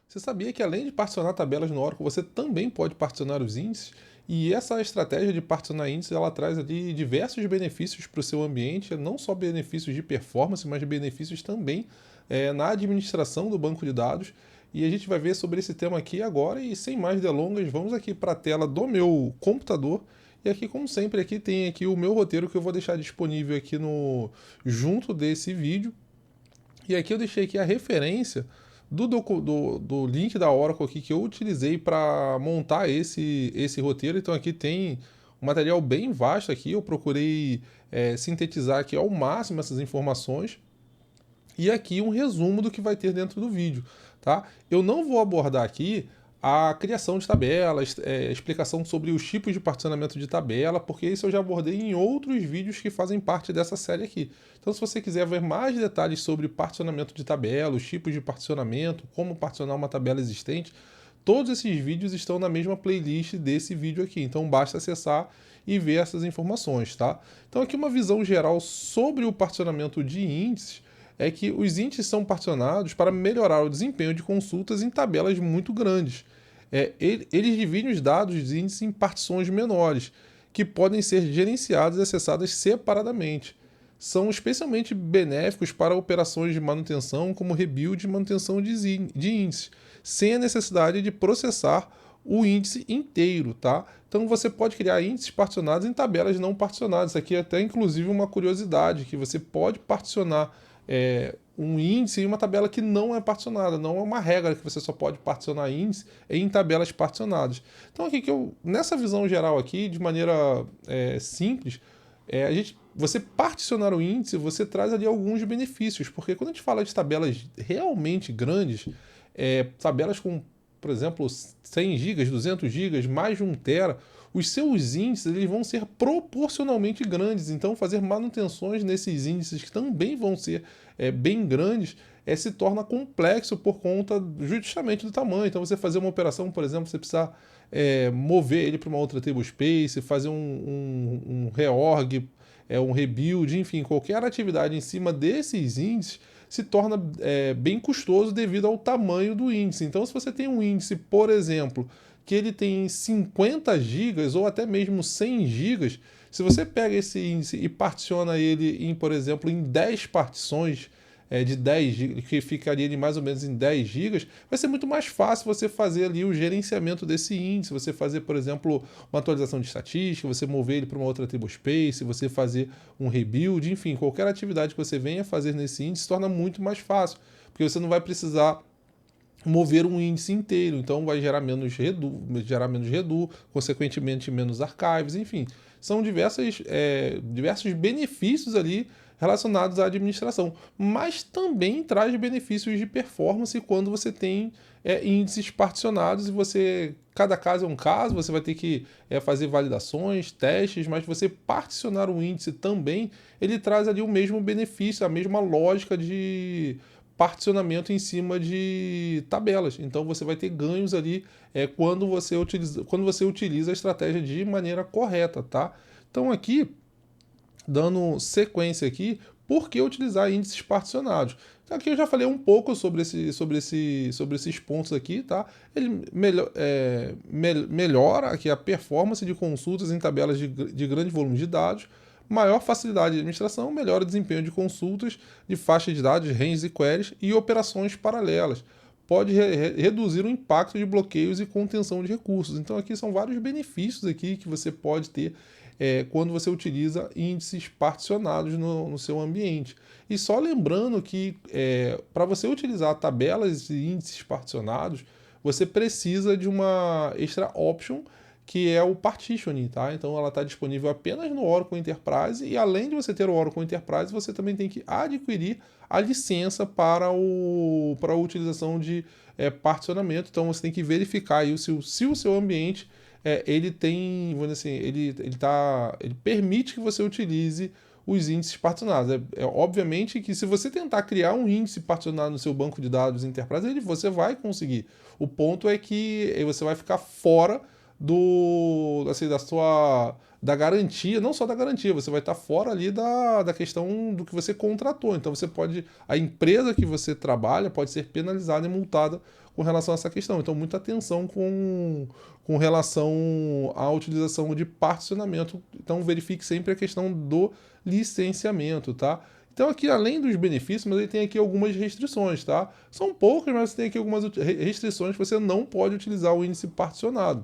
Você sabia que além de particionar tabelas no Oracle, você também pode particionar os índices? E essa estratégia de particionar índices, ela traz ali diversos benefícios para o seu ambiente, não só benefícios de performance, mas benefícios também na administração do banco de dados. E a gente vai ver sobre esse tema aqui agora e sem mais delongas, vamos aqui para a tela do meu computador. E aqui, como sempre, aqui tem aqui o meu roteiro que eu vou deixar disponível aqui no junto desse vídeo. E aqui eu deixei aqui a referência do link da Oracle aqui que eu utilizei para montar esse roteiro. Então aqui tem um material bem vasto aqui, eu procurei sintetizar aqui ao máximo essas informações. E aqui um resumo do que vai ter dentro do vídeo, tá? Eu não vou abordar aqui a criação de tabelas, explicação sobre os tipos de particionamento de tabela, porque isso eu já abordei em outros vídeos que fazem parte dessa série aqui. Então, se você quiser ver mais detalhes sobre particionamento de tabela, os tipos de particionamento, como particionar uma tabela existente, todos esses vídeos estão na mesma playlist desse vídeo aqui. Então, basta acessar e ver essas informações, tá? Então, aqui uma visão geral sobre o particionamento de índices é que os índices são particionados para melhorar o desempenho de consultas em tabelas muito grandes. Eles dividem os dados dos índices em partições menores, que podem ser gerenciadas e acessadas separadamente. São especialmente benéficos para operações de manutenção, como rebuild e manutenção de índices, sem a necessidade de processar o índice inteiro, tá? Então você pode criar índices particionados em tabelas não particionadas. Isso aqui é até inclusive uma curiosidade, que você pode particionar um índice em uma tabela que não é particionada. Não é uma regra que você só pode particionar índice em tabelas particionadas. Então aqui nessa visão geral aqui, de maneira simples, você particionar o índice, você traz ali alguns benefícios, porque quando a gente fala de tabelas realmente grandes, tabelas com, por exemplo, 100 GB, 200 GB, mais de 1 tera, os seus índices eles vão ser proporcionalmente grandes. Então, fazer manutenções nesses índices que também vão ser bem grandes se torna complexo por conta justamente do tamanho. Então, você fazer uma operação, por exemplo, você precisa mover ele para uma outra tablespace, fazer um reorg, um rebuild, enfim, qualquer atividade em cima desses índices se torna bem custoso devido ao tamanho do índice. Então, se você tem um índice, por exemplo, que ele tem 50 gigas ou até mesmo 100 gigas, se você pega esse índice e particiona ele em, por exemplo, em 10 partições de 10 GB, que ficaria ali mais ou menos em 10 gigas, vai ser muito mais fácil você fazer ali o gerenciamento desse índice, você fazer, por exemplo, uma atualização de estatística, você mover ele para uma outra tablespace, você fazer um rebuild, enfim, qualquer atividade que você venha fazer nesse índice se torna muito mais fácil, porque você não vai precisar mover um índice inteiro, então vai gerar menos redo, consequentemente menos archives, enfim, são diversos benefícios ali relacionados à administração, mas também traz benefícios de performance quando você tem índices particionados e cada caso é um caso, você vai ter que fazer validações, testes, mas você particionar o índice também, ele traz ali o mesmo benefício, a mesma lógica de particionamento em cima de tabelas. Então você vai ter ganhos ali quando você utiliza a estratégia de maneira correta, tá? Então aqui, dando sequência aqui, por que utilizar índices particionados? Então, aqui eu já falei um pouco sobre esses pontos aqui, tá? Ele melhora aqui a performance de consultas em tabelas de grande volume de dados, maior facilidade de administração, melhora o desempenho de consultas de faixa de dados, ranges e queries e operações paralelas. Pode reduzir o impacto de bloqueios e contenção de recursos. Então aqui são vários benefícios aqui que você pode ter quando você utiliza índices particionados no seu ambiente. E só lembrando que para você utilizar tabelas e índices particionados, você precisa de uma extra option, que é o partitioning, tá? Então ela está disponível apenas no Oracle Enterprise e além de você ter o Oracle Enterprise, você também tem que adquirir a licença para a utilização de particionamento. Então você tem que verificar aí se o seu ambiente ele tem, vamos dizer assim, ele permite que você utilize os índices particionados. Obviamente que se você tentar criar um índice particionado no seu banco de dados Enterprise, você vai conseguir. O ponto é que você vai ficar fora assim, da garantia, não só da garantia, você vai estar fora ali da questão do que você contratou. Então a empresa que você trabalha pode ser penalizada e multada com relação a essa questão. Então, muita atenção com relação à utilização de particionamento. Então, verifique sempre a questão do licenciamento, tá? Então, aqui, além dos benefícios, mas ele tem aqui algumas restrições, tá? São poucas, mas tem aqui algumas restrições que você não pode utilizar o índice particionado.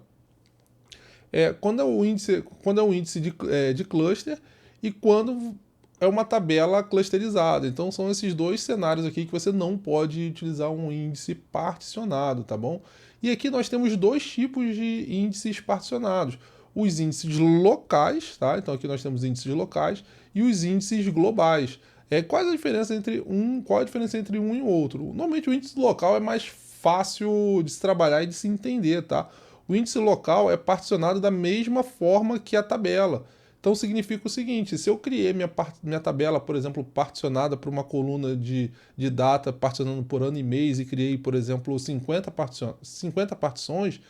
Quando é um índice de cluster e quando é uma tabela clusterizada. Então, são esses dois cenários aqui que você não pode utilizar um índice particionado, tá bom? E aqui nós temos dois tipos de índices particionados. Os índices locais, tá? Então, aqui nós temos índices locais e os índices globais. Qual a diferença entre um e o outro? Normalmente o índice local é mais fácil de se trabalhar e de se entender, tá? O índice local é particionado da mesma forma que a tabela. Então significa o seguinte: se eu criei minha tabela, por exemplo, particionada por uma coluna de data, particionando por ano e mês, e criei, por exemplo, 50 partições,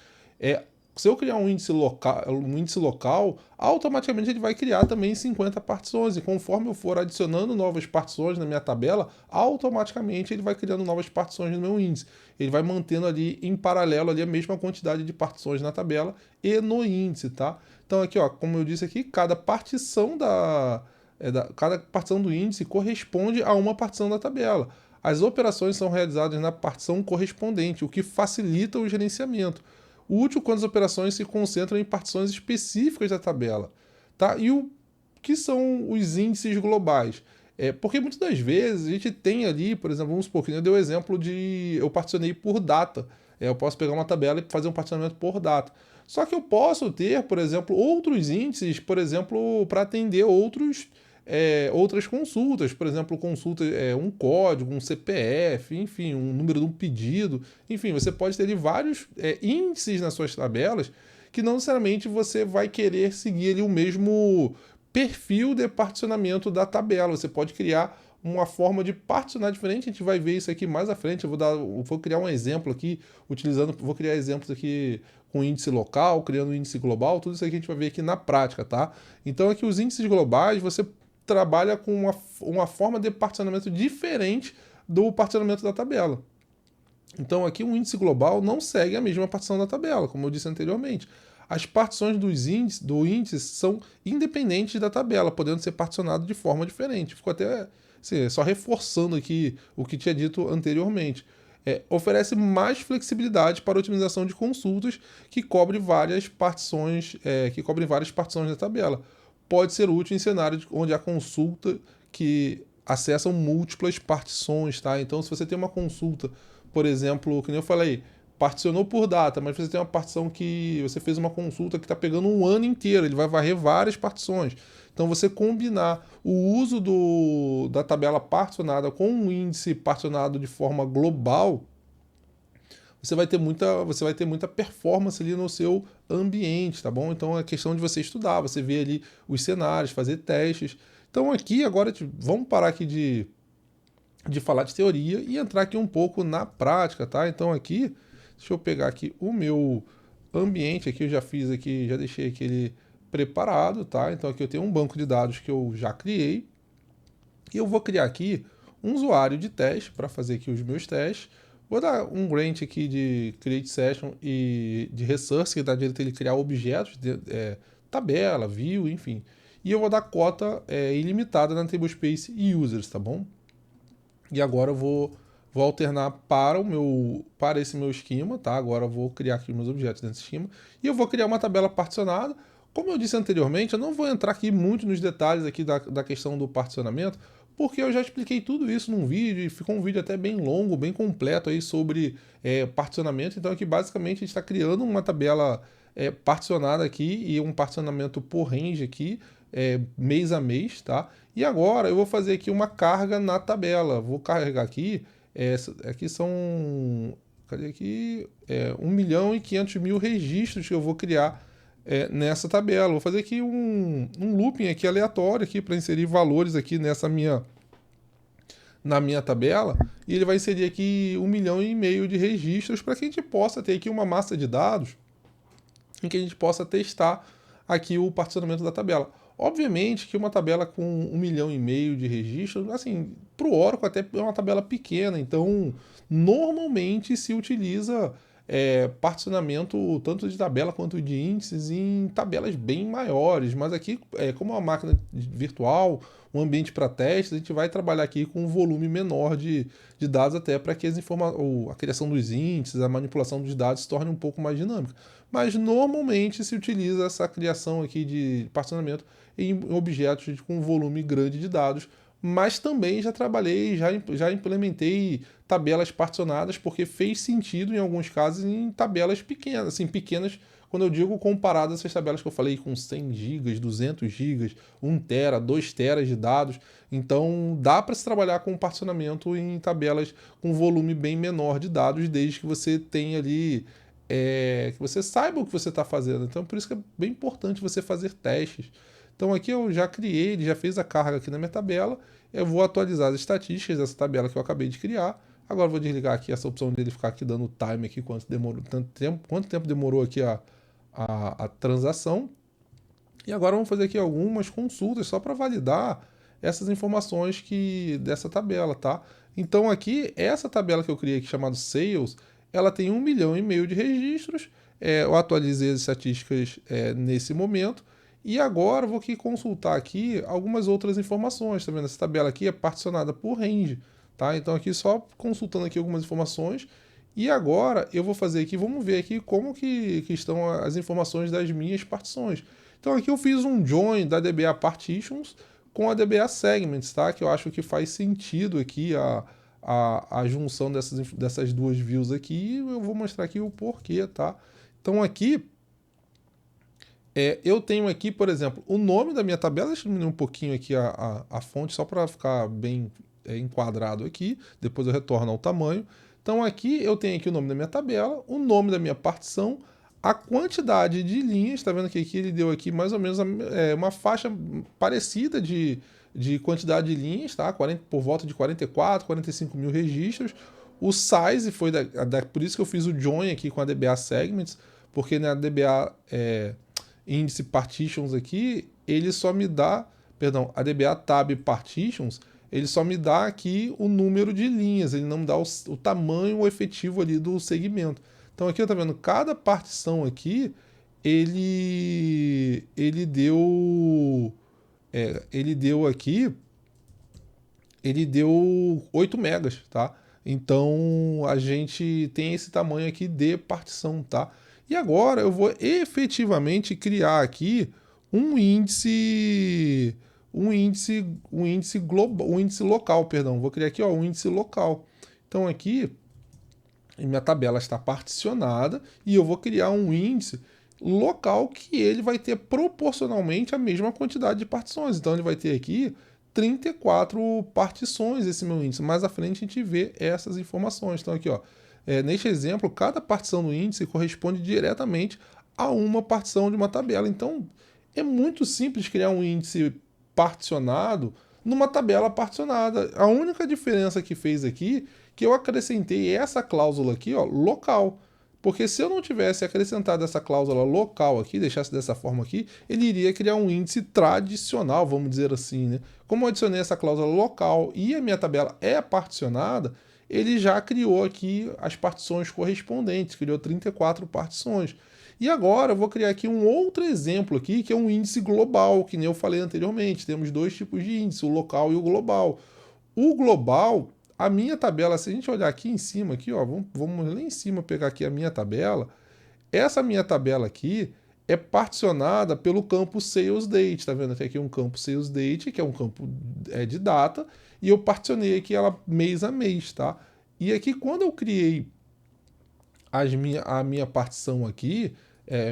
se eu criar um índice local, automaticamente ele vai criar também 50 partições. E conforme eu for adicionando novas partições na minha tabela, automaticamente ele vai criando novas partições no meu índice. Ele vai mantendo ali em paralelo ali a mesma quantidade de partições na tabela e no índice, tá? Então aqui, ó, como eu disse aqui, cada partição do índice corresponde a uma partição da tabela. As operações são realizadas na partição correspondente, o que facilita o gerenciamento. Útil quando as operações se concentram em partições específicas da tabela, tá? E o que são os índices globais? Porque muitas das vezes a gente tem ali, por exemplo, vamos supor que eu dei o exemplo de eu particionei por data. Eu posso pegar uma tabela e fazer um particionamento por data. Só que eu posso ter, por exemplo, outros índices, por exemplo, para atender outras consultas, por exemplo, um código, um CPF, enfim, um número de um pedido, enfim, você pode ter ali vários índices nas suas tabelas que não necessariamente você vai querer seguir ali o mesmo perfil de particionamento da tabela. Você pode criar uma forma de particionar diferente. A gente vai ver isso aqui mais à frente. Vou criar um exemplo aqui, vou criar exemplos aqui com índice local, criando índice global, tudo isso aqui a gente vai ver aqui na prática, tá? Então aqui os índices globais, você trabalha com uma forma de particionamento diferente do particionamento da tabela. Então aqui um índice global não segue a mesma partição da tabela, como eu disse anteriormente. As partições do índice são independentes da tabela, podendo ser particionado de forma diferente. Ficou até assim, só reforçando aqui o que tinha dito anteriormente. Oferece mais flexibilidade para a otimização de consultas que cobrem várias partições da tabela. Pode ser útil em cenários onde a consulta que acessam múltiplas partições, tá? Então, se você tem uma consulta, por exemplo, que nem eu falei, particionou por data, mas você tem uma partição que você fez uma consulta que está pegando um ano inteiro, ele vai varrer várias partições. Então, você combinar o uso da tabela particionada com um índice particionado de forma global, você vai ter muita performance ali no seu ambiente, tá bom? Então é questão de você estudar, você ver ali os cenários, fazer testes. Então aqui agora vamos parar aqui de falar de teoria e entrar aqui um pouco na prática, tá? Então aqui, deixa eu pegar aqui o meu ambiente aqui, eu já fiz aqui, já deixei aqui ele preparado, tá? Então aqui eu tenho um banco de dados que eu já criei e eu vou criar aqui um usuário de teste para fazer aqui os meus testes. Vou dar um grant aqui de Create Session e de Resource, que dá direito a ele criar objetos, tabela, view, enfim. E eu vou dar cota ilimitada na Tablespace Users, tá bom? E agora eu vou alternar para esse meu esquema, tá? Agora eu vou criar aqui meus objetos dentro desse esquema. E eu vou criar uma tabela particionada. Como eu disse anteriormente, eu não vou entrar aqui muito nos detalhes aqui da questão do particionamento, porque eu já expliquei tudo isso num vídeo, e ficou um vídeo até bem longo, bem completo aí sobre particionamento. Então aqui basicamente a gente está criando uma tabela particionada aqui e um particionamento por range aqui, mês a mês, tá? E agora eu vou fazer aqui uma carga na tabela. Vou carregar aqui, aqui são, cadê aqui? 1.500.000 registros que eu vou criar nessa tabela. Vou fazer aqui um looping aqui aleatório aqui para inserir valores aqui na minha tabela, e ele vai inserir aqui 1,5 milhão de registros para que a gente possa ter aqui uma massa de dados em que a gente possa testar aqui o particionamento da tabela. Obviamente que uma tabela com 1,5 milhão de registros, assim, para o Oracle até é uma tabela pequena, então normalmente se utiliza particionamento tanto de tabela quanto de índices em tabelas bem maiores, mas aqui, como é uma máquina virtual, um ambiente para testes, a gente vai trabalhar aqui com um volume menor de dados até para que a criação dos índices, a manipulação dos dados se torne um pouco mais dinâmica. Mas normalmente se utiliza essa criação aqui de particionamento em objetos com volume grande de dados, mas também já trabalhei, já implementei tabelas particionadas, porque fez sentido em alguns casos em tabelas pequenas, assim, pequenas, quando eu digo comparadas a essas tabelas que eu falei, com 100 GB, 200 GB, 1 TB, 2 TB de dados. Então dá para se trabalhar com particionamento em tabelas com volume bem menor de dados, desde que você tenha ali que você saiba o que você está fazendo. Então, por isso que é bem importante você fazer testes. Então, aqui eu já criei, ele já fez a carga aqui na minha tabela. Eu vou atualizar as estatísticas dessa tabela que eu acabei de criar. Agora eu vou desligar aqui essa opção dele ficar aqui dando time aqui, quanto tempo demorou aqui a transação. E agora vamos fazer aqui algumas consultas só para validar essas informações dessa tabela, tá? Então aqui, essa tabela que eu criei aqui chamada Sales, ela tem 1,5 milhão de registros. Eu atualizei as estatísticas nesse momento. E agora eu vou aqui consultar aqui algumas outras informações. Tá vendo? Essa tabela aqui é particionada por range, tá? Então aqui só consultando aqui algumas informações. E agora eu vou fazer aqui, vamos ver aqui como que estão as informações das minhas partições. Então aqui eu fiz um join da DBA Partitions com a DBA Segments, tá? Que eu acho que faz sentido aqui a junção dessas duas views aqui. Eu vou mostrar aqui o porquê, tá? Então aqui eu tenho aqui, por exemplo, o nome da minha tabela. Deixa eu diminuir um pouquinho aqui a fonte só para ficar bem enquadrado aqui. Depois eu retorno ao tamanho. Então aqui eu tenho aqui o nome da minha tabela, o nome da minha partição, a quantidade de linhas. Está vendo que aqui ele deu aqui mais ou menos uma faixa parecida de quantidade de linhas, tá? Por volta de 44, 45 mil registros. O size foi por isso que eu fiz o join aqui com a DBA Segments, porque na DBA índice partitions aqui, ele só me dá, perdão, a DBA Tab Partitions, ele só me dá aqui o número de linhas, ele não me dá o tamanho efetivo ali do segmento. Então aqui eu tô vendo, cada partição aqui, ele deu 8 megas, tá? Então a gente tem esse tamanho aqui de partição, tá? E agora eu vou efetivamente criar aqui um índice global, um índice local, perdão. Vou criar aqui, ó, um índice local. Então aqui minha tabela está particionada e eu vou criar um índice local que ele vai ter proporcionalmente a mesma quantidade de partições. Então ele vai ter aqui 34 partições esse meu índice. Mais à frente a gente vê essas informações. Então aqui, ó, neste exemplo, cada partição do índice corresponde diretamente a uma partição de uma tabela. Então é muito simples criar um índice particionado numa tabela particionada. A única diferença que fez aqui que eu acrescentei essa cláusula aqui, ó, local. Porque se eu não tivesse acrescentado essa cláusula local aqui, deixasse dessa forma aqui, ele iria criar um índice tradicional, vamos dizer assim, né? Como eu adicionei essa cláusula local e a minha tabela é particionada, ele já criou aqui as partições correspondentes, criou 34 partições. E agora eu vou criar aqui um outro exemplo aqui, que é um índice global, que nem eu falei anteriormente. Temos dois tipos de índice, o local e o global. O global, a minha tabela, se a gente olhar aqui em cima, aqui, ó, vamos lá em cima pegar aqui a minha tabela. Essa minha tabela aqui é particionada pelo campo Sales Date. Tá vendo? Tem aqui um campo Sales Date, que é um campo de data, e eu particionei aqui ela mês a mês, tá? E aqui, quando eu criei a minha partição aqui,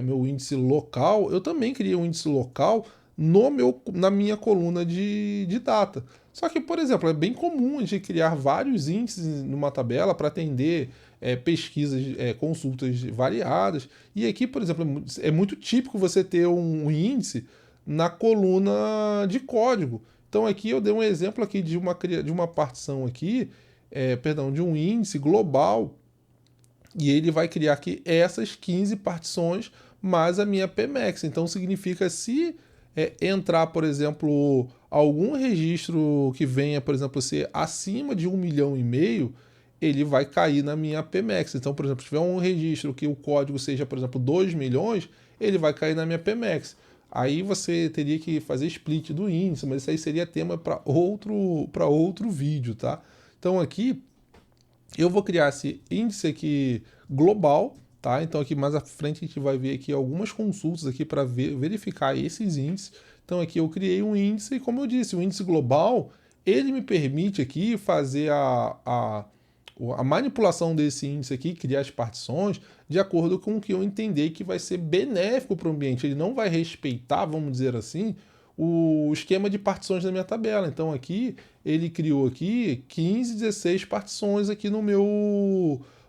meu índice local, eu também criei um índice local na minha coluna de data. Só que, por exemplo, é bem comum a gente criar vários índices numa tabela para atender pesquisas, consultas variadas. E aqui, por exemplo, é muito típico você ter um índice na coluna de código. Então aqui eu dei um exemplo aqui de uma partição aqui, perdão, de um índice global, e ele vai criar aqui essas 15 partições mais a minha Pmax. Então significa se entrar, por exemplo, algum registro que venha, por exemplo, ser acima de 1,5 milhão, ele vai cair na minha Pmax. Então, por exemplo, se tiver um registro que o código seja, por exemplo, 2 milhões, ele vai cair na minha Pmax. Aí você teria que fazer split do índice, mas isso aí seria tema para outro vídeo, tá? Então aqui eu vou criar esse índice aqui global, tá? Então aqui mais à frente a gente vai ver aqui algumas consultas aqui para verificar esses índices. Então aqui eu criei um índice e, como eu disse, o índice global, ele me permite aqui fazer a manipulação desse índice aqui, criar as partições, de acordo com o que eu entender que vai ser benéfico para o ambiente. Ele não vai respeitar, vamos dizer assim, o esquema de partições da minha tabela. Então aqui, ele criou aqui 15, 16 partições aqui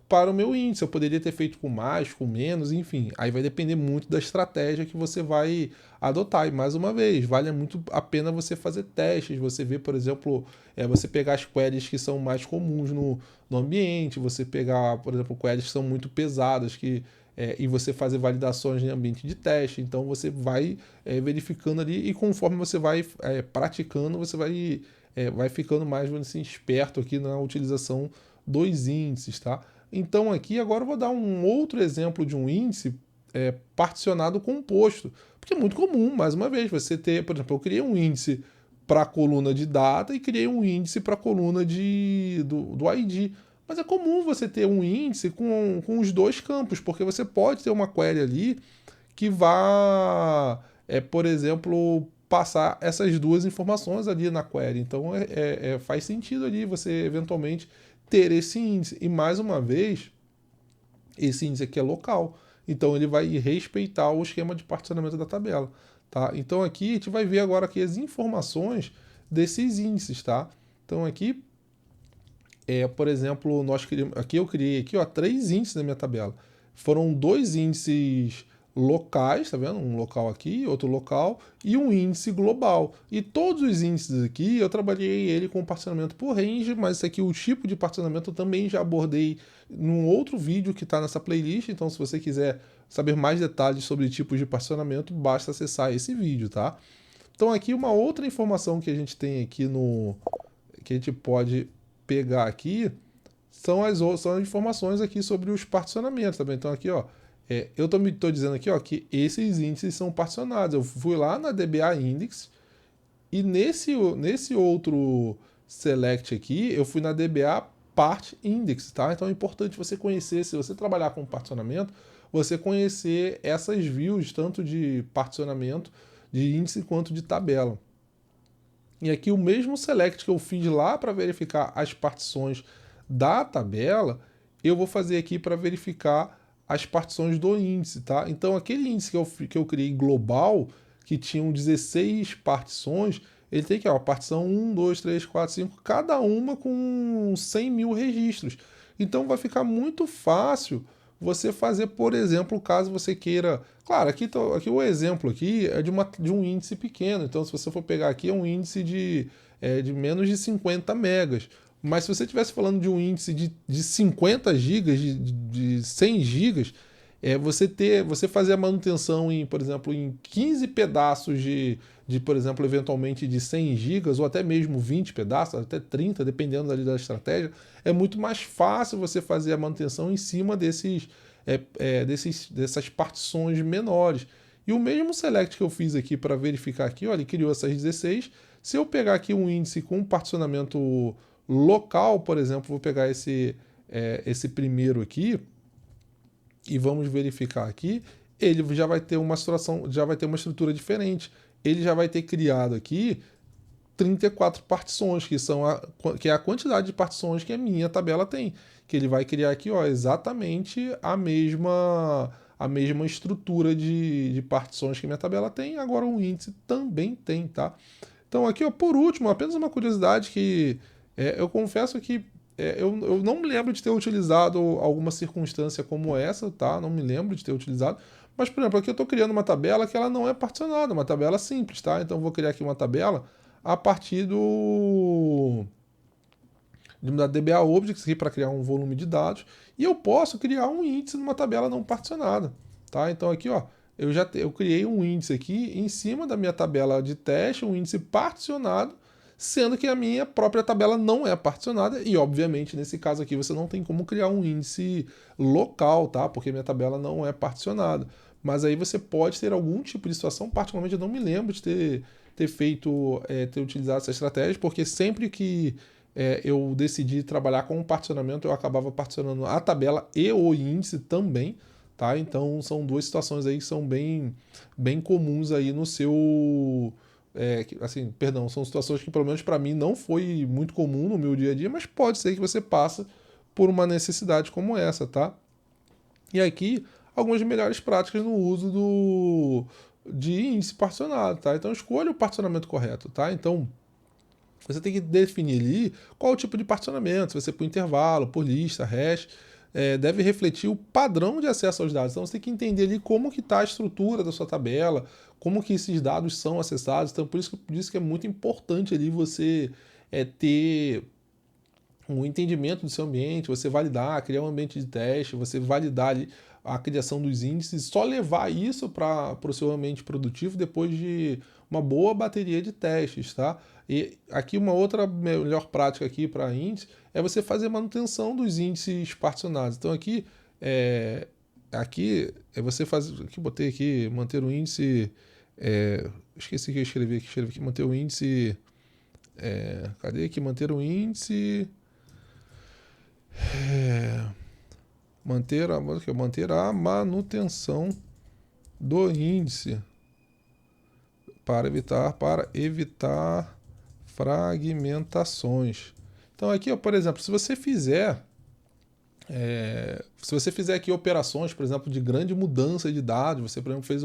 para o meu índice. Eu poderia ter feito com mais, com menos, enfim. Aí vai depender muito da estratégia que você vai adotar. E mais uma vez, vale muito a pena você fazer testes, você ver, por exemplo, você pegar as queries que são mais comuns no ambiente, você pegar, por exemplo, queries que são muito pesadas, e você fazer validações em ambiente de teste. Então você vai verificando ali, e conforme você vai praticando, você vai ficando mais assim, esperto aqui na utilização dos índices, tá? Então aqui agora eu vou dar um outro exemplo de um índice particionado composto, porque é muito comum, mais uma vez, você ter, por exemplo, eu criei um índice para a coluna de data e criei um índice para a coluna do ID. Mas é comum você ter um índice com os dois campos, porque você pode ter uma query ali que vá, por exemplo, passar essas duas informações ali na query. Então faz sentido ali você eventualmente ter esse índice. E mais uma vez, esse índice aqui é local. Então ele vai respeitar o esquema de particionamento da tabela. Tá? Então aqui a gente vai ver agora aqui as informações desses índices. Tá? Então aqui, por exemplo, aqui eu criei aqui, ó, 3 índices na minha tabela. Foram 2 índices locais, tá vendo? Um local aqui, outro local, e um índice global. E todos os índices aqui eu trabalhei ele com particionamento por range, mas isso aqui, o tipo de particionamento, eu também já abordei num outro vídeo que está nessa playlist. Então, se você quiser saber mais detalhes sobre tipos de particionamento, basta acessar esse vídeo, tá? Então, aqui uma outra informação que a gente tem aqui que a gente pode pegar aqui são as informações aqui sobre os particionamentos, tá bem? Então aqui, ó, eu tô dizendo aqui, ó, que esses índices são particionados. Eu fui lá na DBA Index e nesse outro select aqui, eu fui na DBA Part Index, tá? Então é importante você conhecer, se você trabalhar com particionamento, você conhecer essas views, tanto de particionamento, de índice, quanto de tabela. E aqui o mesmo select que eu fiz lá para verificar as partições da tabela, eu vou fazer aqui para verificar as partições do índice, tá? Então aquele índice que eu criei global, que tinham 16 partições, ele tem aqui, ó, partição 1, 2, 3, 4, 5, cada uma com 100 mil registros. Então vai ficar muito fácil você fazer, por exemplo, caso você queira... Claro, aqui o exemplo aqui é de um índice pequeno. Então, se você for pegar aqui, é um índice de menos de 50 megas. Mas se você estivesse falando de um índice de 50 gigas, de 100 gigas, você fazer a manutenção em, por exemplo, em 15 pedaços por exemplo, eventualmente de 100 gigas, ou até mesmo 20 pedaços, até 30, dependendo ali da estratégia, é muito mais fácil você fazer a manutenção em cima dessas partições menores. E o mesmo select que eu fiz aqui para verificar aqui, olha, ele criou essas 16. Se eu pegar aqui um índice com particionamento local, por exemplo, vou pegar esse primeiro aqui e vamos verificar aqui, ele já vai ter uma situação, já vai ter uma estrutura diferente. Ele já vai ter criado aqui 34 partições, que é a quantidade de partições que a minha tabela tem. Que ele vai criar aqui, ó, exatamente a mesma estrutura de partições que a minha tabela tem. Agora o índice também tem, tá? Então aqui, ó, por último, apenas uma curiosidade que eu confesso que eu não me lembro de ter utilizado alguma circunstância como essa, tá? Não me lembro de ter utilizado. Mas, por exemplo, aqui eu estou criando uma tabela que ela não é particionada, uma tabela simples, tá? Então eu vou criar aqui uma tabela a partir da DBA Objects aqui para criar um volume de dados, e eu posso criar um índice numa tabela não particionada, tá? Então aqui, ó, eu criei um índice aqui em cima da minha tabela de teste, um índice particionado, sendo que a minha própria tabela não é particionada e, obviamente, nesse caso aqui você não tem como criar um índice local, tá? Porque minha tabela não é particionada. Mas aí você pode ter algum tipo de situação, particularmente eu não me lembro de ter feito, ter utilizado essa estratégia, porque sempre que eu decidi trabalhar com um particionamento, eu acabava particionando a tabela e o índice também, tá? Então são duas situações aí que são bem comuns aí no seu. Assim, perdão, são situações que pelo menos para mim não foi muito comum no meu dia a dia, mas pode ser que você passe por uma necessidade como essa, tá? E aqui, algumas melhores práticas no uso de índice particionado, tá? Então escolha o particionamento correto, tá? Então você tem que definir ali qual o tipo de particionamento, se você por intervalo, por lista, hash, deve refletir o padrão de acesso aos dados. Então você tem que entender ali como que está a estrutura da sua tabela, como que esses dados são acessados. Então por isso que é muito importante ali você ter um entendimento do seu ambiente, você validar, criar um ambiente de teste, você validar ali a criação dos índices, só levar isso para o seu ambiente produtivo depois de uma boa bateria de testes, tá? E aqui uma outra melhor prática aqui para índice é você fazer manutenção dos índices particionados. Então aqui é você fazer, aqui botei aqui manter o índice, esqueci que eu escrevi aqui manter o índice, cadê aqui manter o índice manter a manutenção do índice para evitar fragmentações. Então aqui, ó, por exemplo, se você fizer aqui operações, por exemplo, de grande mudança de dados, você, por exemplo, fez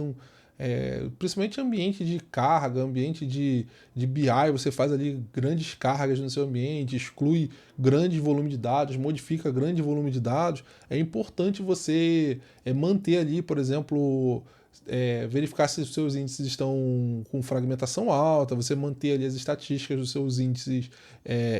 principalmente ambiente de carga, ambiente de BI, você faz ali grandes cargas no seu ambiente, exclui grande volume de dados, modifica grande volume de dados, é importante você manter ali, por exemplo, verificar se os seus índices estão com fragmentação alta, você manter ali as estatísticas dos seus índices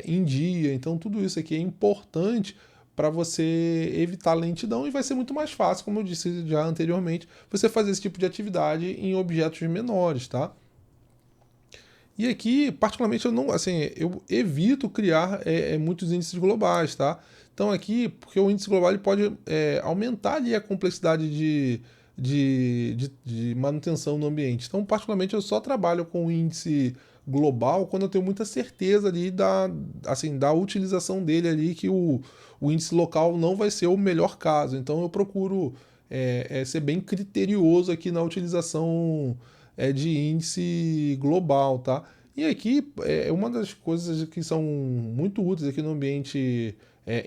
em dia. Então tudo isso aqui é importante para você evitar lentidão e vai ser muito mais fácil, como eu disse já anteriormente, você fazer esse tipo de atividade em objetos menores, tá? E aqui, particularmente, eu evito criar muitos índices globais, tá? Então aqui, porque o índice global ele pode aumentar ali a complexidade de manutenção no ambiente. Então, particularmente, eu só trabalho com o índice global quando eu tenho muita certeza ali da utilização dele ali, que o índice local não vai ser o melhor caso. Então eu procuro ser bem criterioso aqui na utilização de índice global, tá? E aqui uma das coisas que são muito úteis aqui no ambiente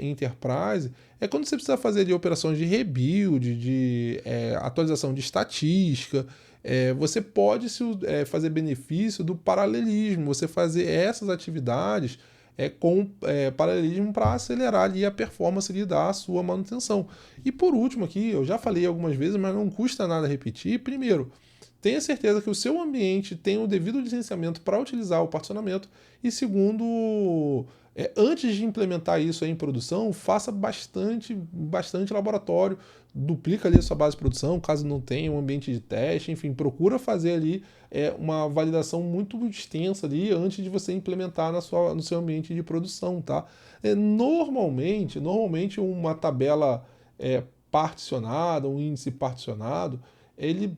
enterprise é quando você precisa fazer de operações de rebuild, de atualização de estatística, você pode fazer benefício do paralelismo, você fazer essas atividades com paralelismo para acelerar ali a performance ali da sua manutenção. E por último aqui, eu já falei algumas vezes, mas não custa nada repetir. Primeiro, tenha certeza que o seu ambiente tem o devido licenciamento para utilizar o particionamento. E segundo, antes de implementar isso em produção, faça bastante laboratório, duplica ali a sua base de produção, caso não tenha um ambiente de teste, enfim, procura fazer ali uma validação muito extensa ali antes de você implementar no seu ambiente de produção, tá? Normalmente uma tabela particionada, um índice particionado, ele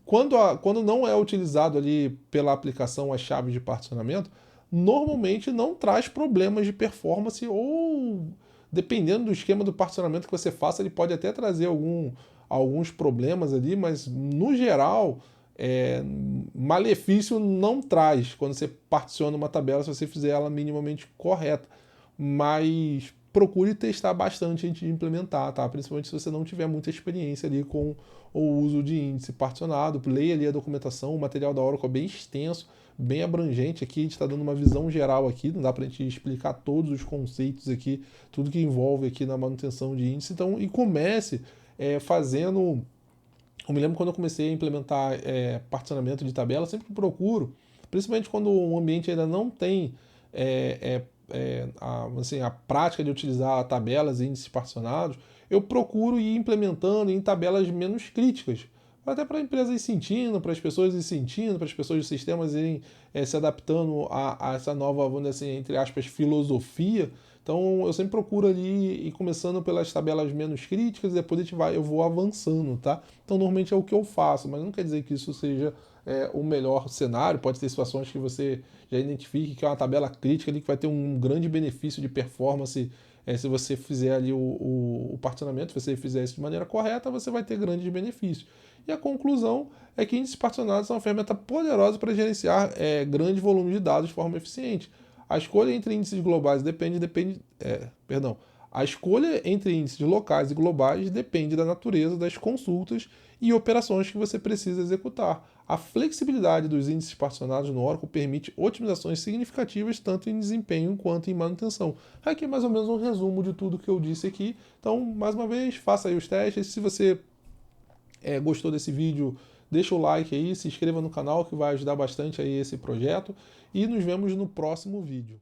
quando não é utilizado ali pela aplicação as chaves de particionamento, normalmente não traz problemas de performance ou, dependendo do esquema do particionamento que você faça, ele pode até trazer alguns problemas ali, mas no geral, malefício não traz quando você particiona uma tabela se você fizer ela minimamente correta. Mas procure testar bastante antes de implementar, tá? Principalmente se você não tiver muita experiência ali com o uso de índice particionado. Leia ali a documentação, o material da Oracle é bem extenso, bem abrangente aqui, a gente está dando uma visão geral aqui, não dá para a gente explicar todos os conceitos aqui, tudo que envolve aqui na manutenção de índice. Então, e comece fazendo... Eu me lembro quando eu comecei a implementar particionamento de tabela, sempre procuro, principalmente quando o ambiente ainda não tem a prática de utilizar tabelas e índices particionados, eu procuro ir implementando em tabelas menos críticas. até para a empresa ir sentindo, para as pessoas ir sentindo, para as pessoas dos sistemas irem se adaptando a essa nova, vamos dizer assim, entre aspas, filosofia. Então eu sempre procuro ali ir começando pelas tabelas menos críticas e depois eu vou avançando, tá? Então normalmente é o que eu faço, mas não quer dizer que isso seja o melhor cenário. Pode ter situações que você já identifique que é uma tabela crítica ali que vai ter um grande benefício de performance. Se você fizer ali o particionamento, se você fizer isso de maneira correta, você vai ter grandes benefícios. E a conclusão é que índices particionados são uma ferramenta poderosa para gerenciar grande volume de dados de forma eficiente. A escolha entre índices globais a escolha entre índices locais e globais depende da natureza das consultas e operações que você precisa executar. A flexibilidade dos índices particionados no Oracle permite otimizações significativas tanto em desempenho quanto em manutenção. Aqui é mais ou menos um resumo de tudo que eu disse aqui. Então, mais uma vez, faça aí os testes. Se você gostou desse vídeo, deixa o like aí, se inscreva no canal que vai ajudar bastante aí esse projeto e nos vemos no próximo vídeo.